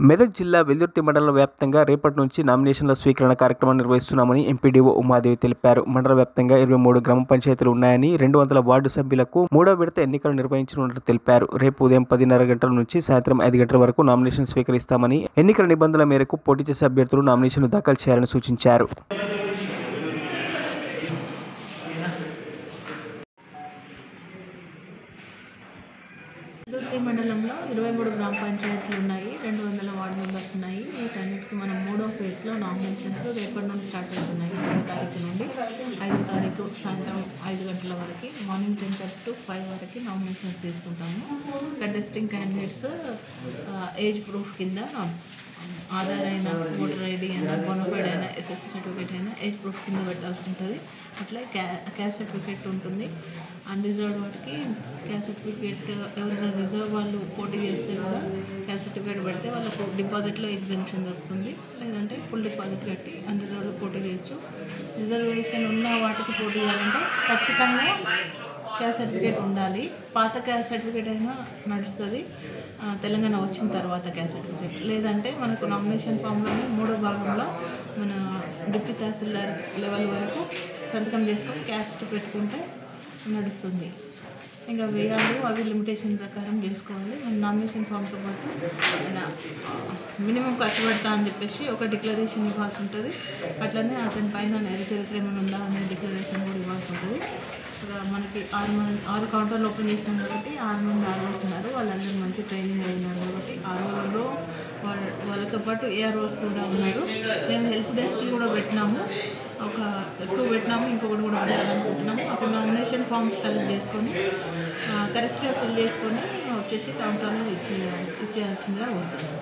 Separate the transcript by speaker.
Speaker 1: మెదక్ జిల్లా వెల్దుర్తి మండల వ్యాప్తంగా రేపటి నుంచి నామినేషన్ల స్వీకరణ కార్యక్రమాన్ని నిర్వహిస్తున్నామని ఎంపీడీఓ ఉమాదేవి తెలిపారు. మండల వ్యాప్తంగా 23 గ్రామ పంచాయతీలు ఉన్నాయని 200 వార్డు సభ్యులకు 3వ విడత ఎన్నికలు నిర్వహించనున్నట్లు తెలిపారు. రేపు ఉదయం 10:30 గంటల నుంచి సాయంత్రం 5 గంటల వరకు నామినేషన్ స్వీకరిస్తామని, ఎన్నికల నిబంధనల మేరకు పోటీ చేసే అభ్యర్థులు నామినేషన్లు దాఖలు చేయాలని సూచించారు.
Speaker 2: వెల్దుర్తి మండలంలో 23 గ్రామ పంచాయతీలు ఉన్నాయి, 200 వార్డు మెంబర్స్ ఉన్నాయి. వీటన్నిటికీ మనం 3వ ఫేజ్లో నామినేషన్స్ రేపటి నుండి స్టార్ట్ అవుతున్నాయి. 1వ తారీఖు నుండి 5వ తారీఖు సాయంత్రం 5 గంటల వరకు, మార్నింగ్ 10:30 to 5 వరకు నామినేషన్స్ తీసుకుంటాము. కంటెస్టింగ్ క్యాండిడేట్స్ ఏజ్ ప్రూఫ్ కింద ఆధార్ అయినా, ఓటర్ ఐడి అయినా, బోనఫైడ్ అయినా, ఎస్ఎస్సి సర్టిఫికేట్ అయినా ఏజ్ ప్రూఫ్ కింద పెట్టాల్సి ఉంటుంది. అట్లే క్యాస్ట్ సర్టిఫికేట్ ఉంటుంది. అన్రిజర్వ్డ్ వాటికి క్యాస్ట్ సర్టిఫికేట్, ఎవరైనా రిజర్వ్ వాళ్ళు పోటీ చేస్తే కూడా క్యాస్ట్ సర్టిఫికేట్ పెడితే వాళ్ళకు డిపాజిట్లో ఎగ్జామ్షన్ దొరుకుతుంది. లేదంటే ఫుల్ డిపాజిట్ కట్టి అన్రిజర్వ్డ్లో పోటీ చేయొచ్చు. రిజర్వేషన్ ఉన్న వాటికి పోటీ చేయాలంటే ఖచ్చితంగా క్యాస్ట్ సర్టిఫికేట్ ఉండాలి. పాత క్యాస్ట్ సర్టిఫికేట్ అయినా నడుస్తుంది, తెలంగాణ వచ్చిన తర్వాత క్యాస్ట్ సర్టిఫికేట్. లేదంటే మనకు నామినేషన్ ఫామ్లోనే 3వ భాగంలో మన డిప్యూటీ తహసీల్దార్ లెవెల్ వరకు సంతకం చేసుకొని క్యాస్ట్ పెట్టుకుంటే నడుస్తుంది. ఇంకా వేయాలు అవి లిమిటేషన్ ప్రకారం చేసుకోవాలి. మన నామినేషన్ ఫామ్తో పాటు మినిమం ఖర్చు పెడతా అని చెప్పేసి ఒక డిక్లరేషన్ ఇవ్వాల్సి ఉంటుంది. అట్లనే అతని పైన నేర చరిత్ర ఏమైనా ఉందా అనే డిక్లరేషన్ కూడా ఇవ్వాల్సి ఉంటుంది. మనకి 6 కౌంటర్లు ఓపెన్ చేసినాం కాబట్టి 6 మంది ఆర్ఓస్ ఉన్నారు. వాళ్ళందరూ మంచి ట్రైనింగ్ అయినారు కాబట్టి ఆర్ఓలో వాళ్ళతో పాటు ఏఆర్ఓస్ కూడా ఉన్నారు. మేము హెల్ప్ డెస్క్ కూడా పెట్టినాము, ఒక 2 పెట్టినాము, ఇంకొకటి కూడా పెట్టాలనుకుంటున్నాము. అప్పుడు నామినేషన్ ఫామ్స్ కలెక్ట్ చేసుకొని కరెక్ట్గా ఫిల్ చేసుకొని వచ్చేసి కౌంటర్లో ఇచ్చేయాల్సిందిగా కోరుతున్నాము.